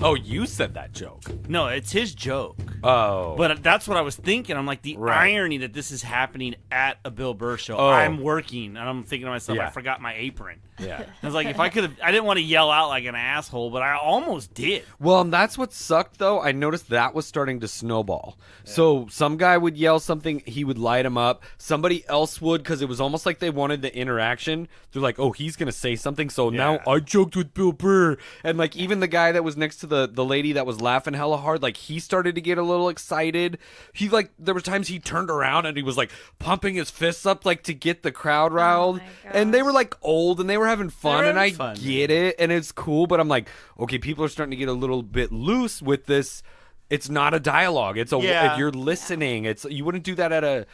Oh, you said that joke. No, it's his joke. Oh. But that's what I was thinking. I'm like, the irony that this is happening at a Bill Burr show. Oh. I'm working, and I'm thinking to myself, I forgot my apron. Yeah. I was like, if I could have, I didn't want to yell out like an asshole, but I almost did. Well, and that's what sucked, though. I noticed that was starting to snowball. Yeah. So some guy would yell something, he would light him up. Somebody else would, because it was almost like they wanted the interaction. They're like, oh, he's going to say something, so now I joked with Bill Burr. And, like, even the guy that was next to the lady that was laughing hella hard, like, he started to get a little excited. He, like, there was times he turned around and he was, like, pumping his fists up, like, to get the crowd riled. And they were, like, old and they were having fun, and I get it, and it's cool, but I'm like, okay, people are starting to get a little bit loose with this. It's not a dialogue. It's if you're listening. It's you wouldn't do that at a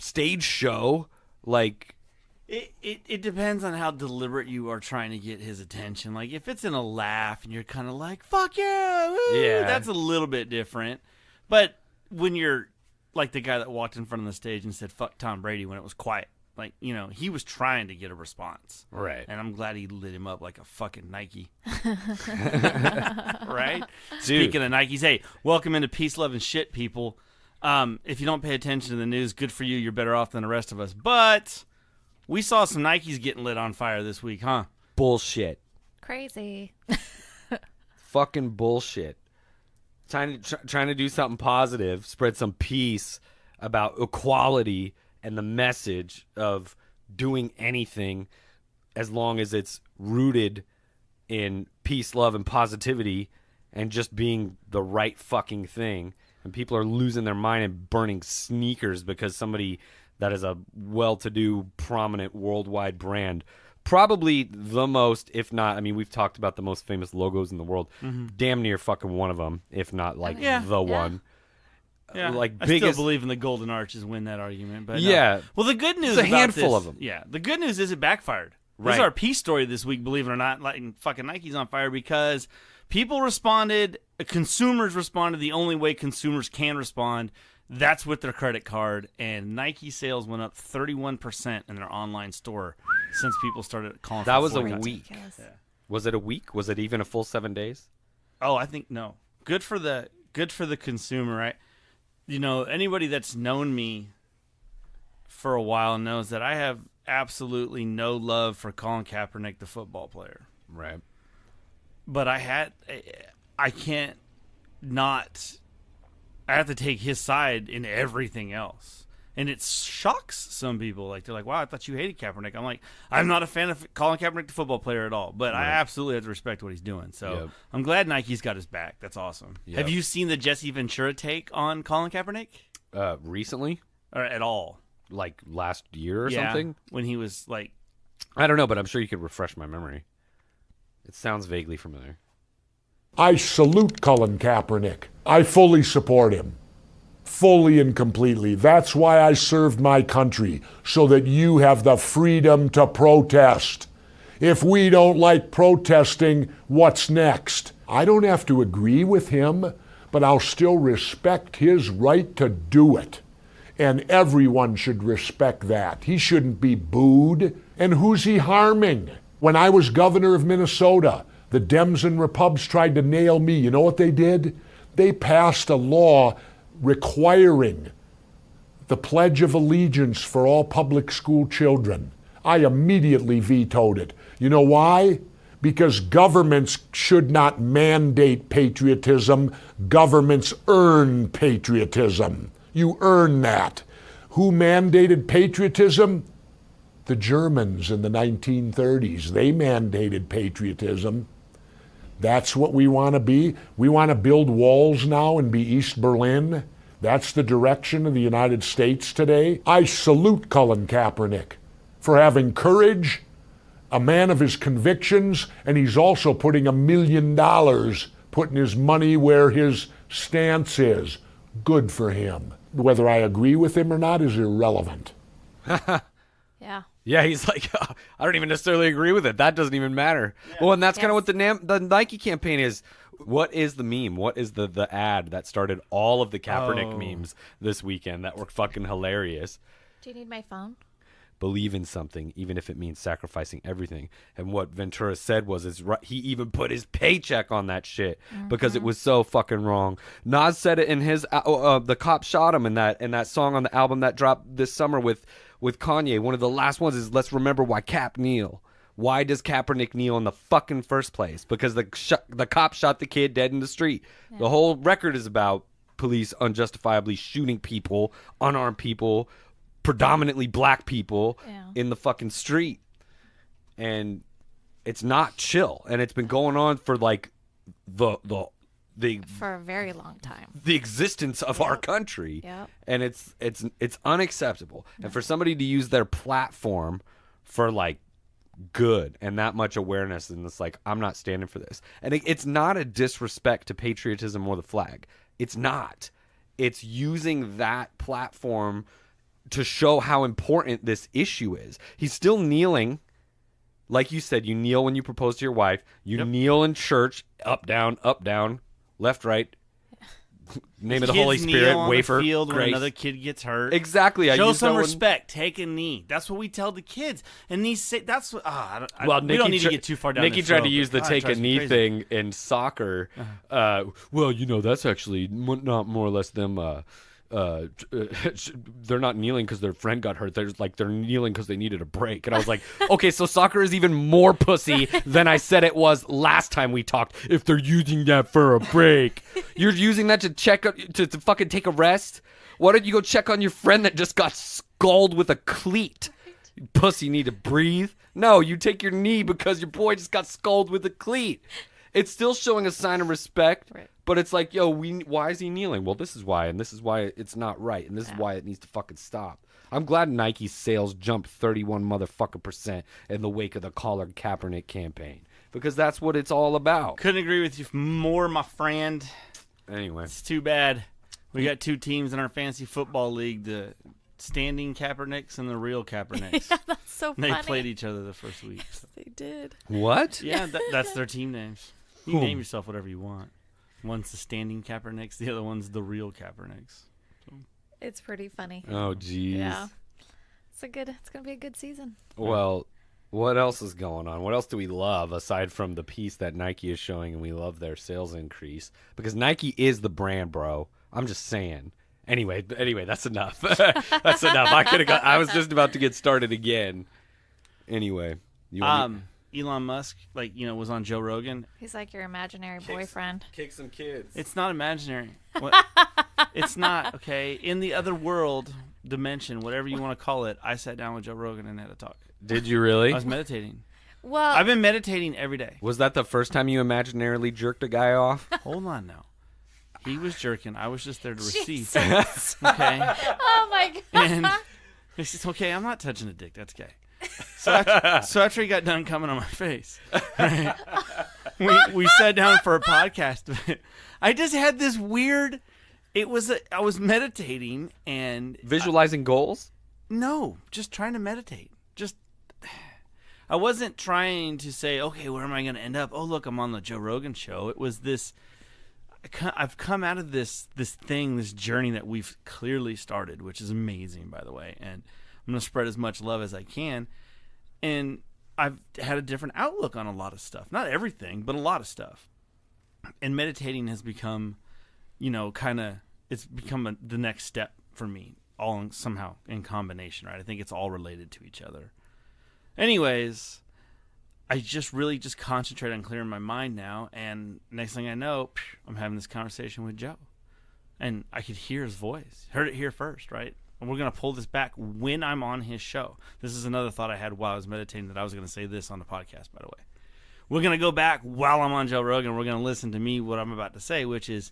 stage show. Like, it depends on how deliberate you are trying to get his attention. Like, if it's in a laugh and you're kind of like, fuck yeah, woo, that's a little bit different. But when you're like the guy that walked in front of the stage and said, fuck Tom Brady when it was quiet. Like, you know, he was trying to get a response. Right. And I'm glad he lit him up like a fucking Nike. Right? Dude. Speaking of Nikes, hey, welcome into Peace, Love, and Shit, people. If you don't pay attention to the news, good for you. You're better off than the rest of us. But we saw some Nikes getting lit on fire this week, huh? Bullshit. Crazy. Fucking bullshit. Trying to do something positive, spread some peace about equality and the message of doing anything as long as it's rooted in peace, love, and positivity and just being the right fucking thing. And people are losing their mind and burning sneakers because somebody that is a well-to-do, prominent worldwide brand, probably the most, if not, I mean, we've talked about the most famous logos in the world, damn near fucking one of them, if not like the one. Yeah, like I still believe in the golden arches win that argument. But well, the good news it's a about handful this, of them. Yeah, the good news is it backfired. Right. This is our peace story this week, believe it or not, lighting fucking Nike's on fire because people responded, consumers responded the only way consumers can respond. That's with their credit card, and Nike sales went up 31% in their online store since people started calling for that was boycotts. A week. Yeah. Was it a week? Was it even a full 7 days? Oh, I think no. Good for the consumer, right? You know, anybody that's known me for a while knows that I have absolutely no love for Colin Kaepernick, the football player. Right. But I can't not, I have to take his side in everything else. And it shocks some people. Like, they're like, wow, I thought you hated Kaepernick. I'm like, I'm not a fan of Colin Kaepernick, the football player, at all. But I absolutely have to respect what he's doing. So I'm glad Nike's got his back. That's awesome. Yep. Have you seen the Jesse Ventura take on Colin Kaepernick? Recently? Or at all? Like last year or something? When he was like... I don't know, but I'm sure you could refresh my memory. It sounds vaguely familiar. I salute Colin Kaepernick. I fully support him. Fully and completely. That's why I served my country, so that you have the freedom to protest. If we don't like protesting, what's next? I don't have to agree with him, but I'll still respect his right to do it. And everyone should respect that. He shouldn't be booed. And who's he harming? When I was governor of Minnesota, the Dems and Repubs tried to nail me. You know what they did? They passed a law requiring the Pledge of Allegiance for all public school children. I immediately vetoed it. You know why? Because governments should not mandate patriotism. Governments earn patriotism. You earn that. Who mandated patriotism? The Germans in the 1930s. They mandated patriotism. That's what we want to be. We want to build walls now and be East Berlin. That's the direction of the United States today. I salute Colin Kaepernick for having courage, a man of his convictions, and he's also putting $1 million, putting his money where his stance is. Good for him. Whether I agree with him or not is irrelevant. Yeah. Yeah, he's like, oh, I don't even necessarily agree with it. That doesn't even matter. Yeah. Well, and that's kind of what the Nike campaign is. What is the meme? What is the ad that started all of the Kaepernick memes this weekend that were fucking hilarious? Do you need my phone? believe in something, even if it means sacrificing everything. And what Ventura said was, he even put his paycheck on that shit because it was so fucking wrong. Nas said it in his The Cop Shot Him, in that song on the album that dropped this summer with Kanye. One of the last ones is "Let's Remember Why Cap Kneel." Why does Kaepernick kneel in the fucking first place? Because the cop shot the kid dead in the street. Yeah. The whole record is about police unjustifiably shooting people, unarmed people, predominantly black people in the fucking street. And it's not chill. And it's been going on for like for a very long time. The existence of our country. Yep. And it's unacceptable. And for somebody to use their platform for like good and that much awareness, and it's like, I'm not standing for this. And it's not a disrespect to patriotism or the flag. It's not. It's using that platform to show how important this issue is. He's still kneeling. Like you said, you kneel when you propose to your wife. You kneel in church, up, down, left, right. Name of the Holy Spirit, kneel wafer, on the field grace. when another kid gets hurt. Exactly. Show some respect. Take a knee. That's what we tell the kids. And these say that's what. We don't need to get too far down. Nikki tried to use the take a knee thing in soccer. Well, that's actually not more or less them. They're not kneeling because their friend got hurt. They're kneeling because they needed a break. And I was like, okay, so soccer is even more pussy than I said it was last time we talked. If they're using that for a break, you're using that to check to fucking take a rest. Why don't you go check on your friend that just got skulled with a cleat? You pussy need to breathe. No, you take your knee because your boy just got skulled with a cleat. It's still showing a sign of respect. Right. But it's like, why is he kneeling? Well, this is why, and this is why it's not right, and this is why it needs to fucking stop. I'm glad Nike's sales jumped 31 motherfucking% in the wake of the Collar Kaepernick campaign, because that's what it's all about. Couldn't agree with you more, my friend. Anyway. It's too bad. We got two teams in our fantasy football league, the standing Kaepernicks and the real Kaepernicks. Yeah, that's so funny. They played each other the first week. So. They did. What? Yeah, that's their team names. You can name yourself whatever you want. One's the standing Kaepernicks, the other one's the real Kaepernicks. So. It's pretty funny. Oh, geez. Yeah. It's gonna be a good season. Well, what else is going on? What else do we love aside from the piece that Nike is showing, and we love their sales increase? Because Nike is the brand, bro. I'm just saying. Anyway, that's enough. That's enough. I was just about to get started again. Anyway, Elon Musk, was on Joe Rogan. He's like your imaginary boyfriend. Kick some kids. It's not imaginary. It's not, okay? In the other world, dimension, whatever you want to call it, I sat down with Joe Rogan and had a talk. Did you really? I was meditating. Well, I've been meditating every day. Was that the first time you imaginarily jerked a guy off? Hold on now. He was jerking. I was just there to receive. Okay. Oh, my God. And he says, okay, I'm not touching a dick. That's gay. So after he got done coming on my face, right, we sat down for a podcast. I just had this weird. I was meditating and visualizing goals. No, just trying to meditate. I wasn't trying to say, okay, where am I going to end up? Oh, look, I'm on the Joe Rogan show. It was this. I've come out of this journey that we've clearly started, which is amazing, by the way, and I'm going to spread as much love as I can. And I've had a different outlook on a lot of stuff. Not everything, but a lot of stuff. And meditating has become, it's become the next step for me, somehow in combination, right? I think it's all related to each other. Anyways, I just really concentrate on clearing my mind now. And next thing I know, I'm having this conversation with Joe. And I could hear his voice. Heard it here first, right? And we're going to pull this back when I'm on his show. This is another thought I had while I was meditating that I was going to say this on the podcast, by the way. We're going to go back while I'm on Joe Rogan. We're going to listen to me, what I'm about to say, which is,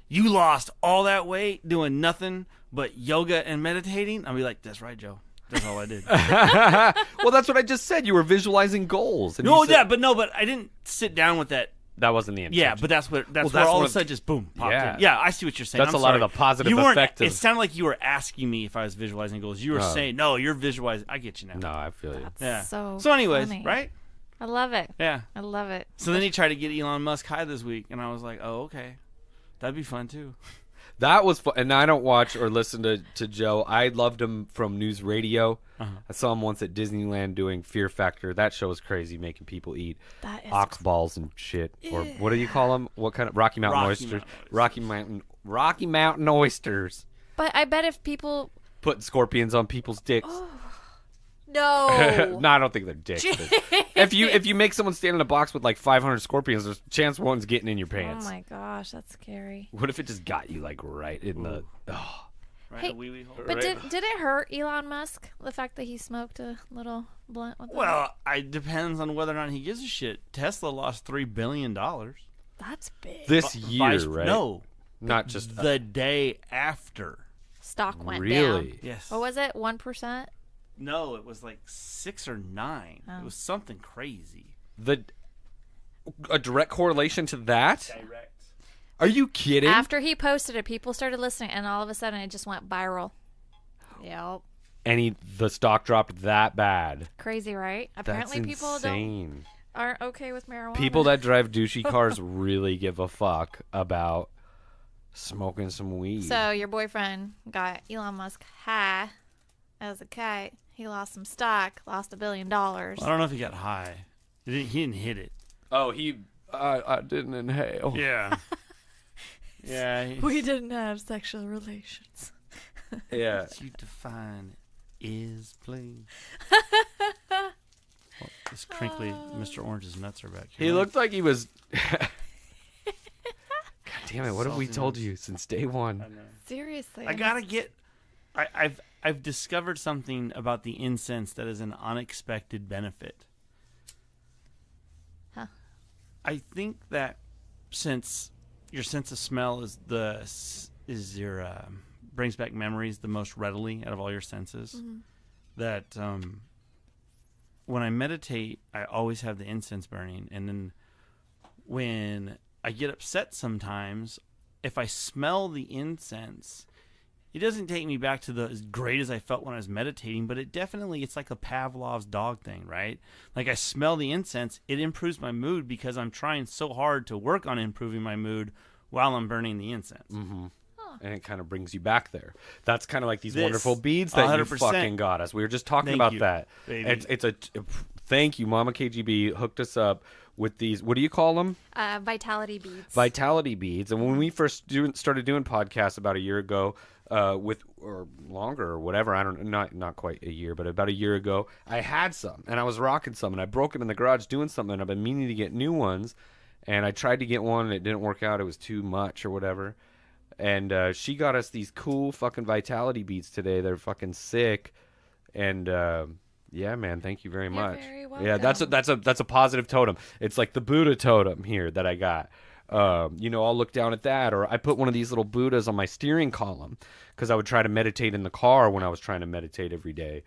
you lost all that weight doing nothing but yoga and meditating? I'll be like, that's right, Joe. That's all I did. Well, that's what I just said. You were visualizing goals. And but I didn't sit down with that. That wasn't the intention. Yeah, but that's where all of a sudden just boom, popped in. Yeah, I see what you're saying. That's a lot of the positive effect. It sounded like you were asking me if I was visualizing goals. You were saying, no, you're visualizing. I get you now. No, I feel you. Yeah. So anyways, funny. right? I love it. Yeah. I love it. So then he tried to get Elon Musk high this week, and I was like, oh, okay. That'd be fun, too. That was fun. And I don't watch or listen to Joe. I loved him from News Radio. I saw him once at Disneyland doing Fear Factor. That show was crazy, making people eat That is ox balls and shit. Or what do you call them? What kind of Rocky Mountain oysters? Rocky Mountain oysters. But I bet if people Putting scorpions on people's dicks. no, No, I don't think they're dicks. But if you make someone stand in a box with like 500 scorpions, there's a chance one's getting in your oh pants. my gosh, that's scary. What if it just got you like right in the? Oh. Right, Hey, a wee hole. But did it hurt Elon Musk the fact that he smoked a little blunt with Well, it depends on whether or not he gives a shit. Tesla lost $3 billion. That's big. This year, right? No, Not just the day after. Stock went really. down. Yes. What was it? 1%? No, it was like 6 or 9. Oh. It was something crazy. A direct correlation to that? Direct. Are you kidding? After he posted it, people started listening, and all of a sudden, it just went viral. Yep. And the stock dropped that bad. Crazy, right? That's Apparently, people insane. aren't okay with marijuana. People that drive douchey cars really give a fuck about smoking some weed. So your boyfriend got Elon Musk high as a kite. He lost some stock, lost $1 billion. I don't know if he got high. He didn't hit it. Oh, I didn't inhale. Yeah. Yeah. We didn't have sexual relations. Yeah. What you define is please. This crinkly Mr. Orange's nuts are back here. He looked like he was. God damn it! What have we Salty told nuts. you since day one? I know. Seriously. I gotta get. I've discovered something about the incense that is an unexpected benefit. Huh. I think that since your sense of smell is your brings back memories the most readily out of all your senses, that when I meditate, I always have the incense burning, and then when I get upset sometimes, if I smell the incense, it doesn't take me back to as great as I felt when I was meditating, but it's like a Pavlov's dog thing, right? Like I smell the incense, it improves my mood because I'm trying so hard to work on improving my mood while I'm burning the incense. Mm-hmm. And it kind of brings you back there. That's kind of like these This, wonderful beads that you 100%. fucking got us. We were just talking Thank about you, that. baby. Thank you, Mama KGB hooked us up with these. What do you call them? Vitality beads. Vitality beads. And when we first started doing podcasts about a year ago, or longer or whatever, I don't not quite a year, but about a year ago, I had some and I was rocking some and I broke them in the garage doing something. And I've been meaning to get new ones, and I tried to get one and it didn't work out. It was too much or whatever. And she got us these cool fucking Vitality beads today. They're fucking sick. And yeah, man, thank you very You're much. very Yeah, that's a positive totem. It's like the Buddha totem here that I got. I'll look down at that, or I put one of these little Buddhas on my steering column because I would try to meditate in the car when I was trying to meditate every day.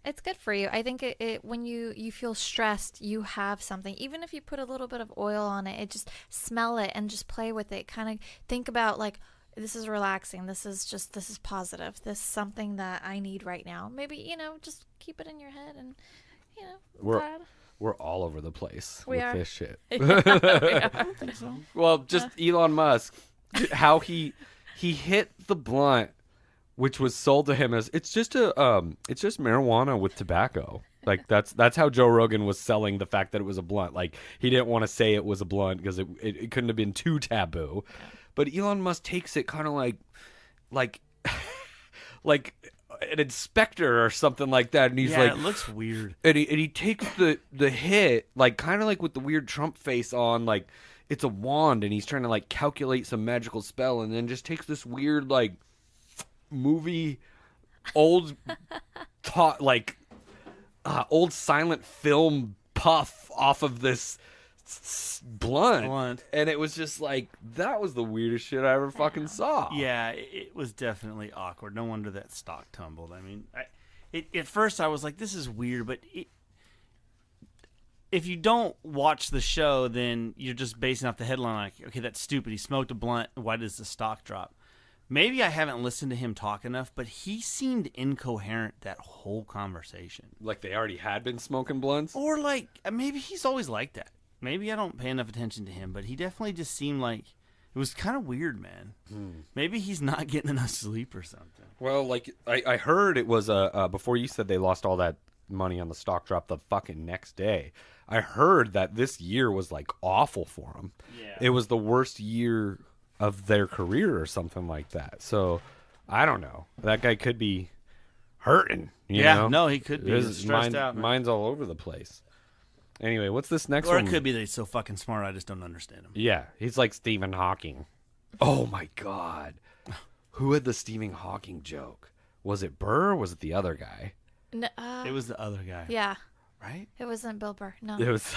It's good for you. I think it when you feel stressed, you have something. Even if you put a little bit of oil on it, just smell it and just play with it. Kind of think about like, this is relaxing. This is positive. This is something that I need right now. Maybe, just keep it in your head and, We're all over the place We with are. this shit. I don't think so. Well, just Elon Musk, how he hit the blunt, which was sold to him as it's just marijuana with tobacco. Like that's how Joe Rogan was selling the fact that it was a blunt. Like he didn't want to say it was a blunt because it couldn't have been too taboo. But Elon Musk takes it kind of like an inspector or something like that, and he's It looks weird. and he takes the hit like kind of like with the weird Trump face on, like it's a wand, and he's trying to like calculate some magical spell, and then just takes this weird like movie old old silent film puff off of this blunt, and it was just like that was the weirdest shit I ever fucking saw. Yeah, it was definitely awkward. No wonder that stock tumbled. I mean, at first I was like, this is weird, but if you don't watch the show, then you're just basing off the headline like, okay, that's stupid. He smoked a blunt. Why does the stock drop? Maybe I haven't listened to him talk enough, but he seemed incoherent that whole conversation. Like they already had been smoking blunts. Or like, maybe he's always like that. Maybe I don't pay enough attention to him, but he definitely just seemed like It was kind of weird, man. Maybe he's not getting enough sleep or something. Well, like I heard it was before you said they lost all that money on the stock drop the fucking next day. I heard that this year was like awful for them. Yeah. It was the worst year of their career or something like that. So I don't know. That guy could be hurting. You know? No, he could be His stressed out. Man. Mind's all over the place. Anyway, what's this next Or one? it could be that he's so fucking smart, I just don't understand him. Yeah, he's like Stephen Hawking. Oh my God. Who had the Stephen Hawking joke? Was it Burr or was it the other guy? No, It was the other guy. yeah, Right? it wasn't Bill Burr. No. It was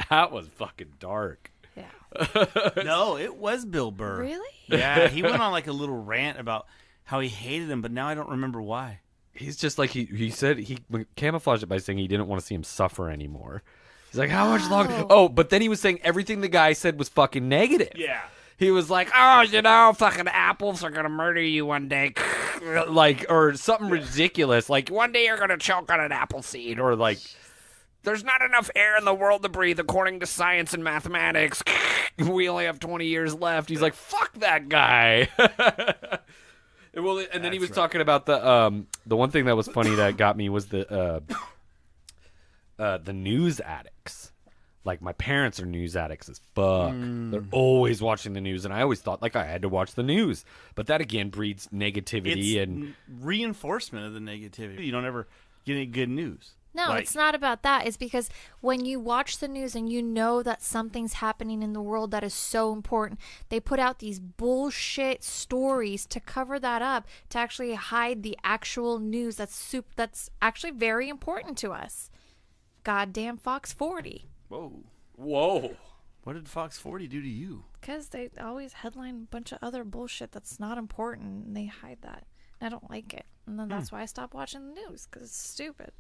that was fucking dark. Yeah. No, it was Bill Burr. Really? Yeah, he went on like a little rant about how he hated him, but now I don't remember why. He's just like he said he camouflaged it by saying he didn't want to see him suffer anymore. He's like, how much longer? Oh, but then he was saying everything the guy said was fucking negative. Yeah. He was like, oh, you know, fucking apples are gonna murder you one day, like, or something ridiculous, like one day you're gonna choke on an apple seed, or like, there's not enough air in the world to breathe according to science and mathematics. We only have 20 years left. He's like, fuck that guy. Well, and then he was talking about the one thing that was funny that got me was the news addicts. Like, my parents are news addicts as fuck. They're always watching the news, and I always thought like I had to watch the news, but that again breeds negativity and reinforcement of the negativity. You don't ever get any good news. No, Like- it's not about that. It's because when you watch the news and you know that something's happening in the world that is so important, they put out these bullshit stories to cover that up, to actually hide the actual news that's actually very important to us. Goddamn Fox 40. whoa. What did Fox 40 do to you? Because they always headline a bunch of other bullshit that's not important, and they hide that. And I don't like it. And then that's why I stopped watching the news, because it's stupid.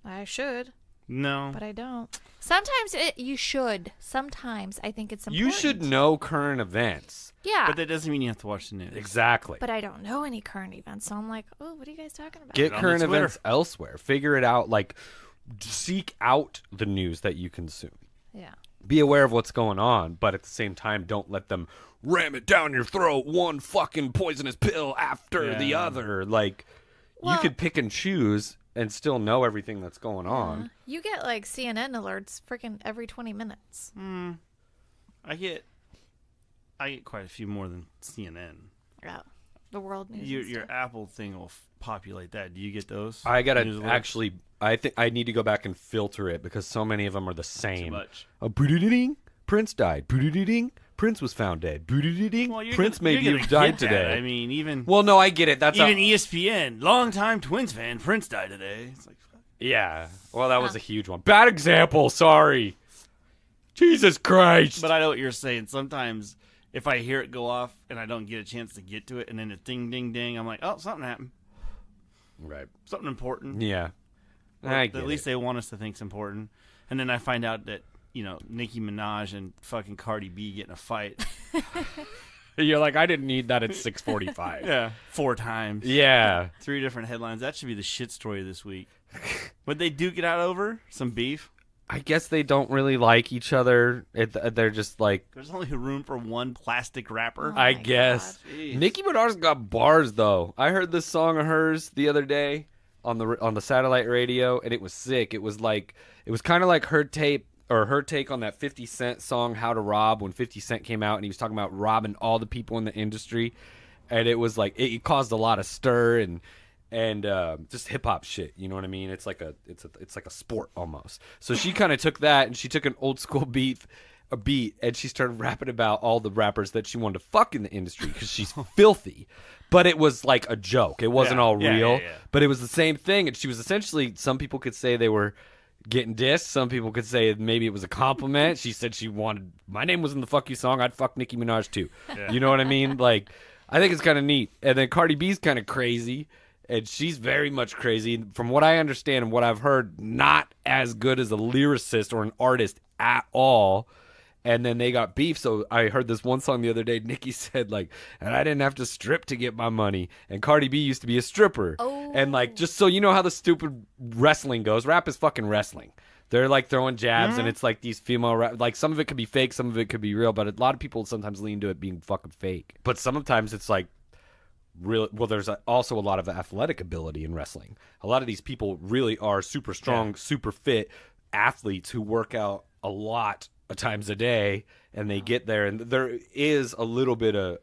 I should, No. but I don't. Sometimes you should. Sometimes I think it's important. You should know current events. Yeah. But that doesn't mean you have to watch the news. Exactly. But I don't know any current events, so I'm like, oh, what are you guys talking about? Get on current the Twitter. events elsewhere. Figure it out. Like, seek out the news that you consume. Yeah. Be aware of what's going on, but at the same time, don't let them ram it down your throat, one fucking poisonous pill after the other. Like, you Well- could pick and choose and still know everything that's going on. You get like CNN alerts freaking every 20 minutes. I get quite a few more than CNN. Yeah. The world news. Your and your stuff. Apple thing will populate that. Do you get those? I gotta News alerts? actually. I think I need to go back and filter it because so many of them are the same. much. Boo-doo-doo-ding, Prince died. Boo-doo-doo-ding, Prince was found dead. Boo-doo-doo-ding, Well, you're Prince gonna- maybe you're have gonna died get that. today. I mean, even Well, no, I get it. That's even ESPN, longtime Twins fan, Prince died today. It's like, fuck. yeah. Well, that was a huge one. Bad example. Sorry. Jesus Christ. But I know what you're saying. Sometimes if I hear it go off and I don't get a chance to get to it, and then a ding, ding, ding, I'm like, oh, something happened. Right. Something important. Yeah. Or I at get least it. they want us to think it's important. And then I find out that, you know, Nicki Minaj and fucking Cardi B get in a fight. You're like, I didn't need that at 6:45. Yeah. 4 times. Yeah. 3 different headlines. That should be the shit story this week. Would they duke it out over? Some beef? I guess they don't really like each other. They're just like, There's only room for one plastic rapper. Oh I my guess. God. Jeez. Nicki Minaj's got bars though. I heard this song of hers the other day on the satellite radio, and it was sick. It was kind of like her take on that 50 Cent song "How to Rob" when 50 Cent came out, and he was talking about robbing all the people in the industry, and it was like it caused a lot of stir and just hip hop shit. You know what I mean? It's like a sport almost. So she kind of took that and she took an old school beat, and she started rapping about all the rappers that she wanted to fuck in the industry because she's filthy. But it was like a joke. It wasn't all real. Yeah. But it was the same thing. And she was essentially, some people could say they were getting dissed. Some people could say maybe it was a compliment. She said she wanted, my name was in the Fuck You song. I'd fuck Nicki Minaj too. You know what I mean? Like, I think it's kind of neat. And then Cardi B's kind of crazy. And she's very much crazy. From what I understand and what I've heard, not as good as a lyricist or an artist at all. And then they got beef. So I heard this one song the other day. Nicki said, like, and I didn't have to strip to get my money. And Cardi B used to be a stripper. Oh. And, like, just so you know how the stupid wrestling goes, rap is fucking wrestling. They're like throwing jabs, and it's like these female like some of it could be fake, some of it could be real, but a lot of people sometimes lean to it being fucking fake. But sometimes it's like real. Well, there's also a lot of athletic ability in wrestling. A lot of these people really are super strong, super fit athletes who work out a lot of times a day, and they get there, and there is a little bit of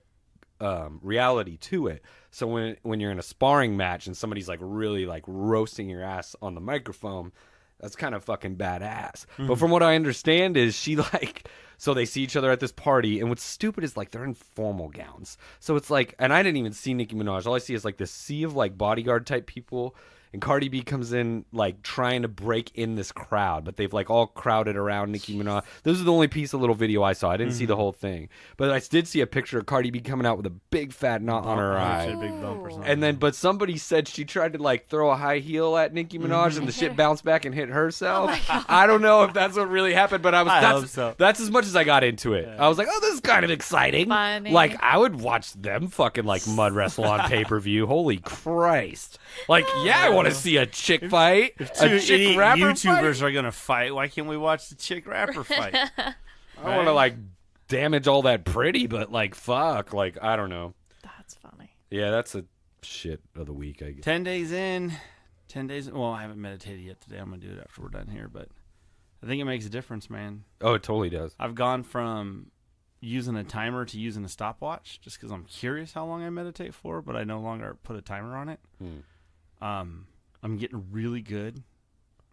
reality to it. So when you're in a sparring match and somebody's like really like roasting your ass on the microphone, that's kind of fucking badass. But from what I understand is she like, so they see each other at this party, and what's stupid is like they're in formal gowns. So it's like, and I didn't even see Nicki Minaj. All I see is like this sea of like bodyguard type people. And Cardi B comes in like trying to break in this crowd, but they've like all crowded around Nicki Minaj. This is the only piece of little video I saw. I didn't see the whole thing, but I did see a picture of Cardi B coming out with a big fat knot on her eye. Big bump or something. And then, but somebody said she tried to like throw a high heel at Nicki Minaj, and the shit bounced back and hit herself. I don't know if that's what really happened, but I hope so. That's as much as I got into it. I was like, oh, this is kind of exciting. Funny. Like I would watch them fucking like mud wrestle on pay-per-view. Holy Christ! Like, yeah, I want to see a chick fight. A chick rapper YouTubers fight? are gonna fight. Why can't we watch the chick rapper fight? I don't want to like damage all that pretty, but like fuck, like I don't know. That's funny. Yeah, that's a shit of the week, I guess. 10 days in, 10 days. Well, I haven't meditated yet today. I'm gonna do it after we're done here, but I think it makes a difference, man. Oh, it totally does. I've gone from using a timer to using a stopwatch just because I'm curious how long I meditate for, but I no longer put a timer on it. I'm getting really good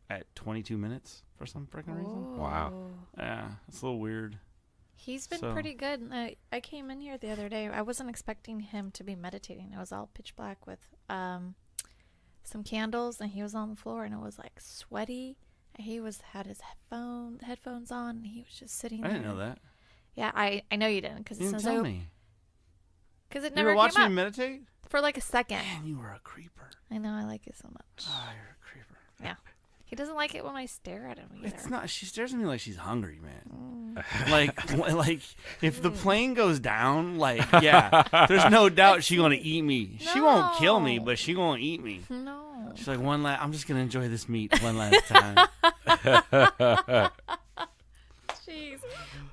at 22 minutes for some freaking reason. Wow. Yeah, it's a little weird. He's been So- pretty good. I came in here the other day. I wasn't expecting him to be meditating. It was all pitch black with some candles, and he was on the floor, and it was like sweaty. And he had his headphones on, and he was just sitting I there. didn't know that. Yeah, I know you didn't, because You didn't tell me. Because it You never were watching came me up meditate? for like a second. Man, you were a creeper. I know, I like it so much. Oh, you're a creeper. Yeah, he doesn't like it when I stare at him either. It's not. She stares at me like she's hungry, man. like if the plane goes down, like yeah, there's no doubt she's gonna eat me. She won't kill me, No. but she gonna eat me. No. She's like I'm just gonna enjoy this meat one last time. Jeez.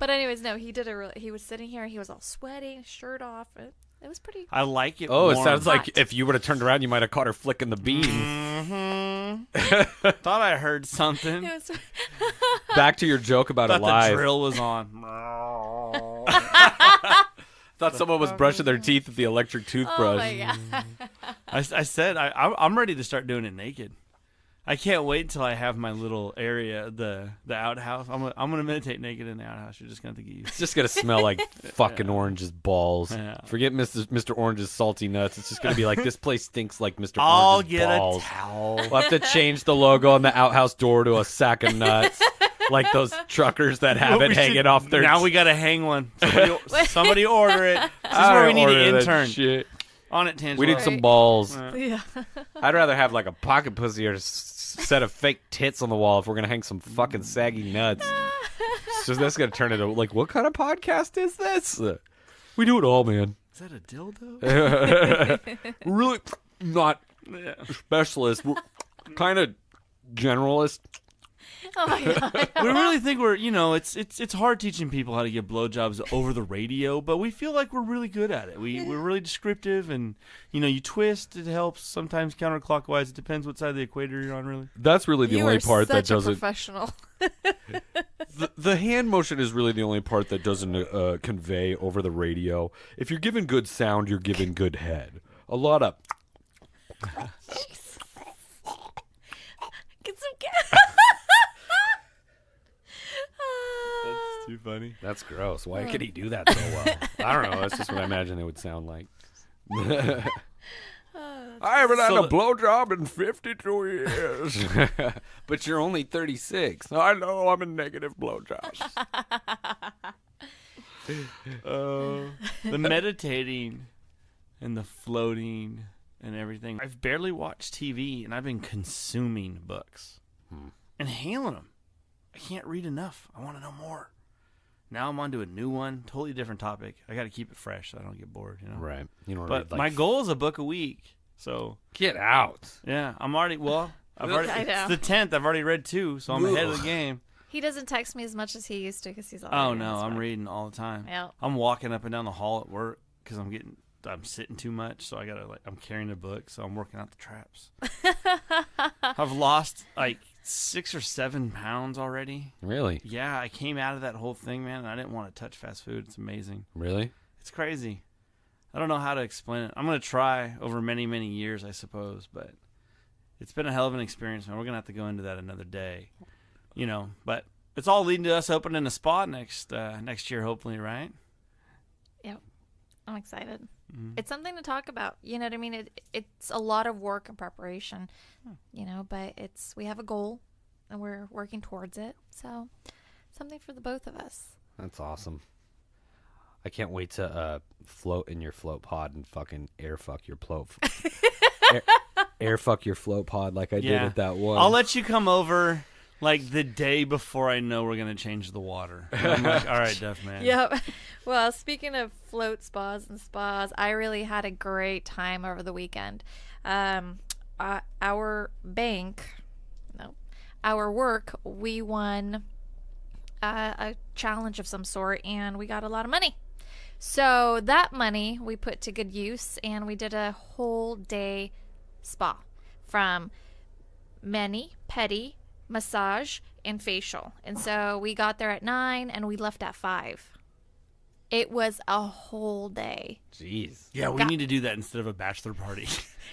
But anyways, no, he did he was sitting here, he was all sweaty, shirt off. It was pretty. I like it. Oh, it warm. sounds like Hot. if you would have turned around, you might have caught her flicking the bean. Thought I heard something. It was, Back to your joke about Thought alive. the drill was on. Thought someone was brushing their teeth with the electric oh toothbrush. my god. I said I'm ready to start doing it naked. I can't wait until I have my little area, the outhouse. I'm gonna meditate naked in the outhouse. You're just gonna have to get used. It's just gonna smell like fucking Orange's balls. Yeah. Forget Mr. Orange's salty nuts. It's just gonna be like, this place stinks like Mr. I'll Orange's get balls. a towel. We'll have to change the logo on the outhouse door to a sack of nuts, like those truckers that have it We hanging should- off their. Now we gotta hang one. Somebody order it. This is I where we need order an that intern. shit. On it, Tangela. We need some balls. Yeah. I'd rather have like a pocket pussy or a set of fake tits on the wall if we're gonna hang some fucking saggy nuts. So that's gonna turn into like, what kind of podcast is this? We do it all, man. Is that a dildo? We're really not Yeah. specialists. We're kind of generalist. Oh my god. We really think we're, it's hard teaching people how to give blowjobs over the radio, but we feel like we're really good at it. We're really descriptive, and you twist. It helps sometimes counterclockwise. It depends what side of the equator you're on, really. That's really the You only are part that such a doesn't. professional. The hand motion is really the only part that doesn't convey over the radio. If you're given good sound, you're given good head. A lot of. Get some That's too funny. That's gross. Why could he do that so well? I don't know. That's just what I imagine it would sound like. I haven't had So a blowjob in 52 years. But you're only 36. I know I'm a negative blowjob. The meditating and the floating and everything. I've barely watched TV, and I've been consuming books and hailing them. I can't read enough. I want to know more. Now I'm on to a new one, totally different topic. I got to keep it fresh so I don't get bored, Right. You know, But my goal is a book a week. So, get out. yeah, I'm already, I know. I know. It's the 10th. I've already read 2, so I'm ahead of the game. He doesn't text me as much as he used to because he's all. Oh no, I'm reading all the time. Yeah. I'm walking up and down the hall at work because I'm sitting too much, so I'm carrying a book, so I'm working out the traps. I've lost like 6 or 7 pounds already. Really? Yeah, I came out of that whole thing, man, and I didn't want to touch fast food. It's amazing. Really? It's crazy. I don't know how to explain it. I'm gonna try over many, many years, I suppose, but it's been a hell of an experience, man. We're gonna have to go into that another day, But it's all leading to us opening a spot next year, hopefully, right? Yep. I'm excited. Mm-hmm. It's something to talk about. You know what I mean? It's a lot of work and preparation, but we have a goal and we're working towards it. So something for the both of us. That's awesome. I can't wait to float in your float pod and fucking air fuck your air fuck your float pod like I did at that one. I'll let you come over like the day before I know we're going to change the water. And I'm like, all right, Duff, man. Yep. Well, speaking of float spas and spas, I really had a great time over the weekend. Our work, we won a challenge of some sort, and we got a lot of money. So that money we put to good use, and we did a whole day spa from mani, pedi, massage, and facial. And so we got there at 9 and we left at 5. It was a whole day. Jeez. Yeah, we need to do that instead of a bachelor party.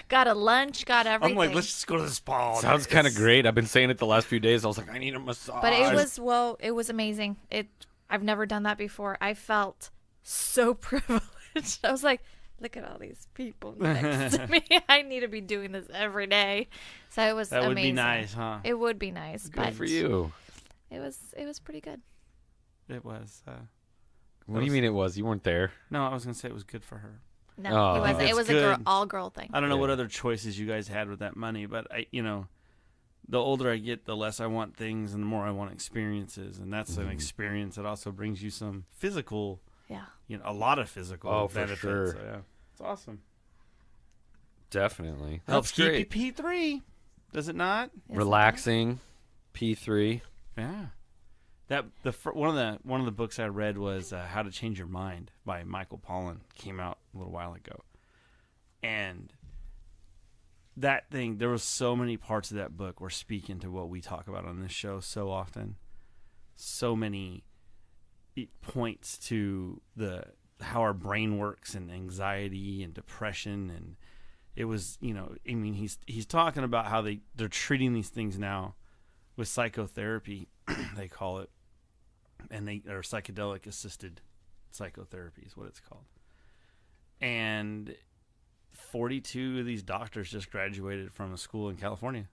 Got a lunch, got everything. I'm like, let's just go to the spa. Sounds kind of great. I've been saying it the last few days. I was like, I need a massage. But it was amazing. I've never done that before. I felt so privileged. I was like, look at all these people next to me. I need to be doing this every day. So it was amazing. That would be nice, huh? It would be nice. Good for you. It was pretty good. It was. What do you mean it was? You weren't there. No, I was going to say it was good for her. No, Oh. it wasn't. It That's was good. a all-girl thing. I don't know what other choices you guys had with that money, but the older I get, the less I want things and the more I want experiences. And that's an experience that also brings you some physical, Yeah. a lot of physical for benefits. sure. So, yeah, it's awesome. Definitely. Helps That's keep great. you P3, does it not? Yes, Relaxing. P3. Yeah. One of the books I read was How to Change Your Mind by Michael Pollan. Came out a little while ago, and that thing, there was so many parts of that book were speaking to what we talk about on this show so often. So many points to how our brain works and anxiety and depression, and it was he's talking about how they're treating these things now with psychotherapy, they call it. And or psychedelic assisted psychotherapy is what it's called. And 42 of these doctors just graduated from a school in California,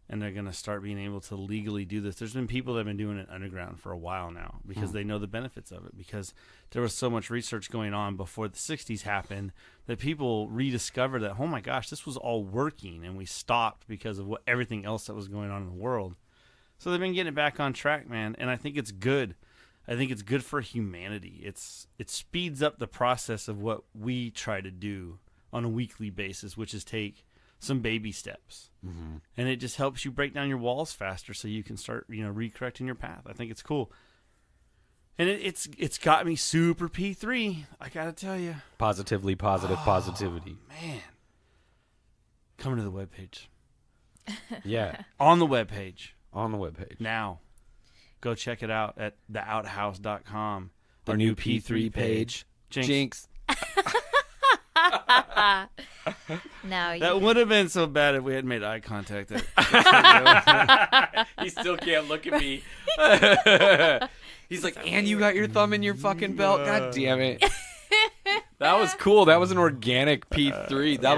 and they're going to start being able to legally do this. There's been people that have been doing it underground for a while now because they know the benefits of it, because there was so much research going on before the 60s happened that people rediscovered that, oh my gosh, this was all working, and we stopped because of everything else that was going on in the world. So they've been getting it back on track, man, and I think it's good. I think it's good for humanity. It speeds up the process of what we try to do on a weekly basis, which is take some baby steps. Mm-hmm. And it just helps you break down your walls faster so you can start, recorrecting your path. I think it's cool. And it's got me super P3, I got to tell you. Positively positive positivity. Man. Coming to the webpage. Yeah. On the webpage. On the webpage. Now, go check it out at theouthouse.com. The new P3 page. Jinx. No, That would have been so bad if we had made eye contact. He still can't look at me. He's like, and you got your thumb in your fucking belt. God damn it. That was cool. That was an organic P3. That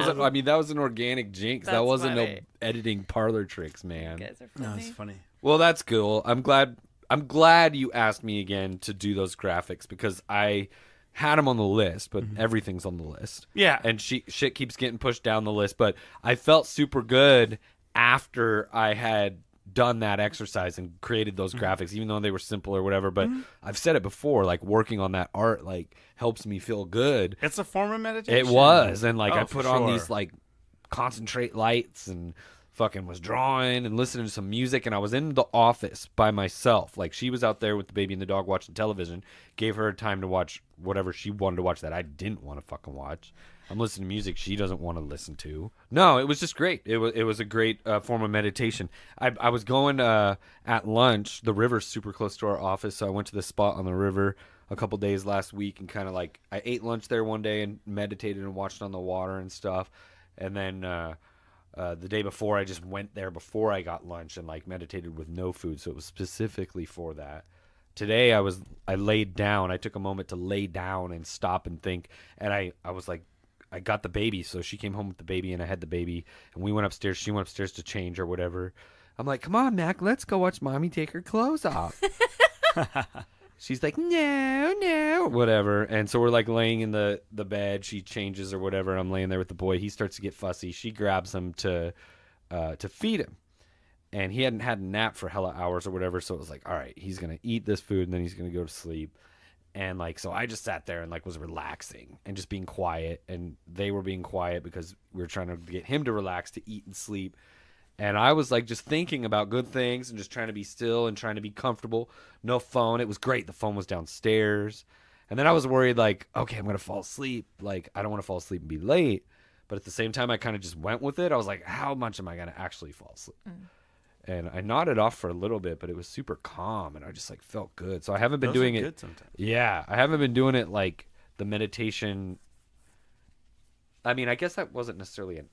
was an organic Jinx. That's that wasn't funny. no editing parlor tricks, man. You guys are No, funny. it's funny. Well, that's cool. I'm glad you asked me again to do those graphics because I had them on the list, but everything's on the list. Yeah. And shit keeps getting pushed down the list, but I felt super good after I had done that exercise and created those graphics, even though they were simple or whatever. But I've said it before, like working on that art like helps me feel good. It's a form of meditation. It was, and like I for put on sure. these like concentrate lights and fucking was drawing and listening to some music, and I was in the office by myself. Like, she was out there with the baby and the dog watching television. Gave her time to watch whatever she wanted to watch that I didn't want to fucking watch. I'm listening to music she doesn't want to listen to. No, it was just great. It was a great form of meditation. I was going at lunch. The river's super close to our office, so I went to this spot on the river a couple days last week, and kind of like I ate lunch there one day and meditated and watched on the water and stuff. And then the day before, I just went there before I got lunch and like meditated with no food, so it was specifically for that. Today I laid down. I took a moment to lay down and stop and think, and I was like, I got the baby, so she came home with the baby, and I had the baby, and we went upstairs. She went upstairs to change or whatever. I'm like, come on, Mac, let's go watch Mommy take her clothes off. She's like, no, whatever. And so we're like laying in the bed. She changes or whatever. I'm laying there with the boy. He starts to get fussy. She grabs him to feed him. And he hadn't had a nap for hella hours or whatever. So it was like, all right, he's going to eat this food and then he's going to go to sleep. And like, so I just sat there and like was relaxing and just being quiet. And they were being quiet because we were trying to get him to relax, to eat and sleep. And I was like just thinking about good things and just trying to be still and trying to be comfortable. No phone. It was great. The phone was downstairs. And then I was worried like, okay, I'm going to fall asleep. Like, I don't want to fall asleep and be late. But at the same time, I kind of just went with it. I was like, how much am I going to actually fall asleep? And I nodded off for a little bit, but it was super calm, and I just like felt good. So I haven't been doing it. Good sometimes. Yeah, I haven't been doing it like the meditation. I mean, I guess that wasn't necessarily an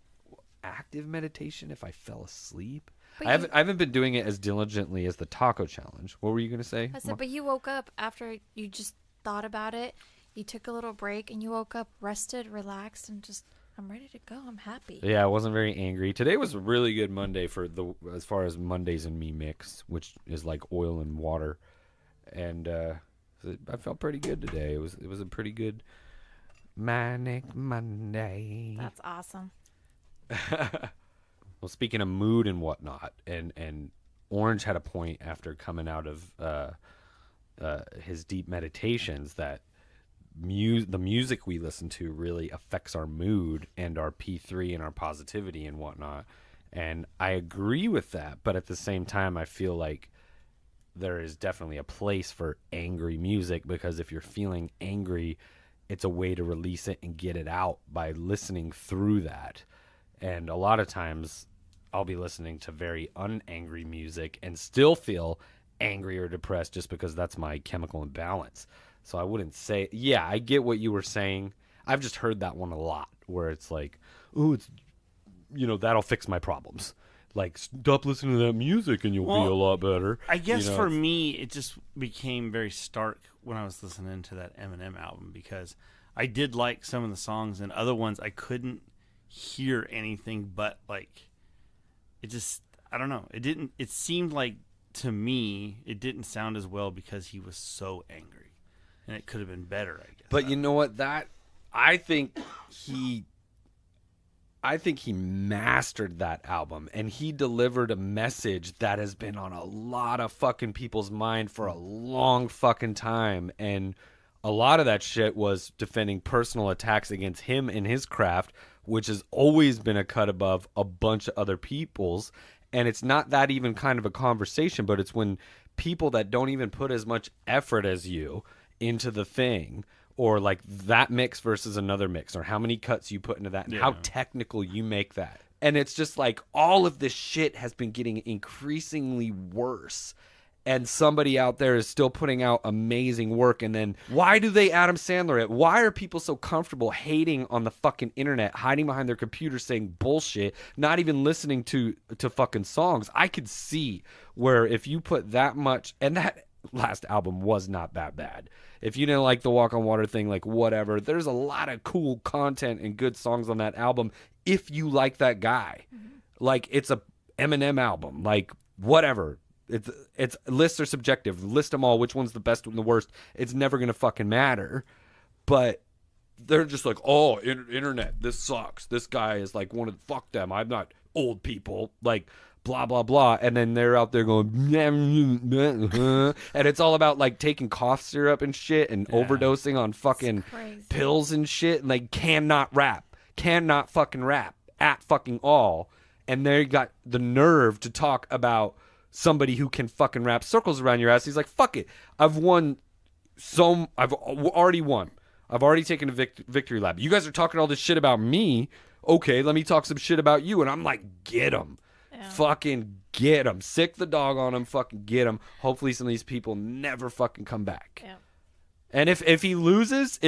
active meditation if I fell asleep. I haven't been doing it as diligently as the taco challenge. What were you gonna say? I said, but you woke up after you just thought about it. You took a little break, and you woke up rested, relaxed, and just. I'm ready to go. I'm happy. Yeah, I wasn't very angry. Today was a really good Monday as far as Mondays and me mix, which is like oil and water. And I felt pretty good today. It was a pretty good manic Monday. That's awesome. Well, speaking of mood and whatnot, and Orange had a point after coming out of his deep meditations that the music we listen to really affects our mood and our P3 and our positivity and whatnot. And I agree with that, but at the same time, I feel like there is definitely a place for angry music, because if you're feeling angry, it's a way to release it and get it out by listening through that. And a lot of times I'll be listening to very unangry music and still feel angry or depressed just because that's my chemical imbalance. So I wouldn't say, yeah, I get what you were saying. I've just heard that one a lot where it's like, oh, it's, that'll fix my problems. Like, stop listening to that music and you'll be a lot better. I guess for me, it just became very stark when I was listening to that Eminem album, because I did like some of the songs, and other ones I couldn't hear anything but like, it just, I don't know. It seemed like to me, it didn't sound as well because he was so angry. And it could have been better, I guess. But you know what? I think he mastered that album, and he delivered a message that has been on a lot of fucking people's mind for a long fucking time. And a lot of that shit was defending personal attacks against him and his craft, which has always been a cut above a bunch of other people's. And it's not that even kind of a conversation, but it's when people that don't even put as much effort as you into the thing, or like that mix versus another mix, or how many cuts you put into that, and how technical you make that. And it's just like all of this shit has been getting increasingly worse, and somebody out there is still putting out amazing work. And then why do they Adam Sandler it? Why are people so comfortable hating on the fucking internet, hiding behind their computer saying bullshit, not even listening to fucking songs? I could see where if you put that much, and that last album was not that bad. If you didn't like the Walk on Water thing, like whatever, there's a lot of cool content and good songs on that album if you like that guy. Like, it's a Eminem album, like whatever. It's lists are subjective. List them all, which one's the best and the worst. It's never gonna fucking matter. But they're just like, oh, internet, this sucks. This guy is like fuck them. I'm not old people. Like, blah, blah, blah. And then they're out there going, and it's all about like taking cough syrup and shit and overdosing on fucking pills and shit. And they cannot fucking rap at fucking all. and they got the nerve to talk about somebody who can fucking wrap circles around your ass. He's like, fuck it. I've already won. I've already taken a victory lap. You guys are talking all this shit about me. Okay, let me talk some shit about you. And I'm like, get him. Yeah. Fucking get him. Sick the dog on him. Fucking get him. Hopefully some of these people never fucking come back. Yeah. And if he loses,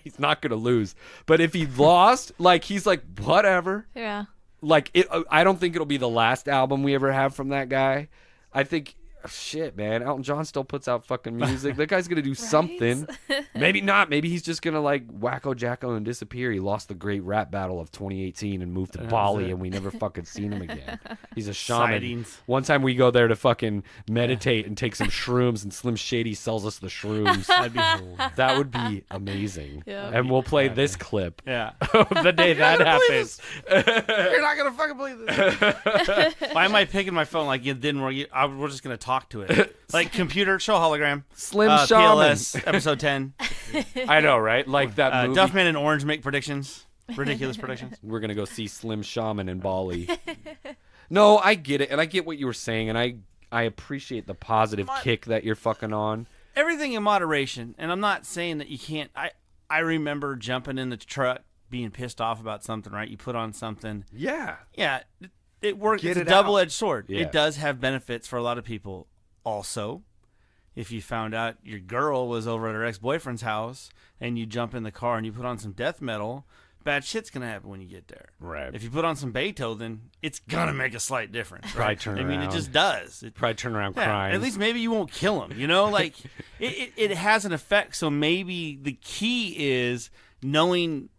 he's not going to lose. But if he lost, like, he's like, whatever. Yeah. Like, I don't think it'll be the last album we ever have from that guy. I think, shit, man, Elton John still puts out fucking music. That guy's gonna do something. Maybe not. Maybe he's just gonna like wacko jacko and disappear. He lost the great rap battle of 2018 and moved to Bali, and we never fucking seen him again. He's a shaman. Sightings. One time we go there to fucking meditate and take some shrooms, and Slim Shady sells us the shrooms. That'd be cool. That would be amazing. Yep. And we'll play this clip. Yeah. The day that happens. You're not gonna fucking believe this. Why am I picking my phone like it didn't work? We're just gonna talk to it. Like, computer, show hologram. Slim Shaman. PLS, episode 10. I know, right? Like that movie. Duffman and Orange make predictions. Ridiculous predictions. We're going to go see Slim Shaman in Bali. No, I get it. And I get what you were saying. And I appreciate the positive kick that you're fucking on. Everything in moderation. And I'm not saying that you can't. I remember jumping in the truck, being pissed off about something, right? You put on something. Yeah. Yeah. It works. It's a double-edged sword. Yeah. It does have benefits for a lot of people. Also, if you found out your girl was over at her ex-boyfriend's house and you jump in the car and you put on some death metal, bad shit's going to happen when you get there. Right. If you put on some Beethoven, it's going to make a slight difference. Right? Probably turn around. I mean, it just does. Probably turn around crying. At least maybe you won't kill him. You know, like, it has an effect. So maybe the key is knowing,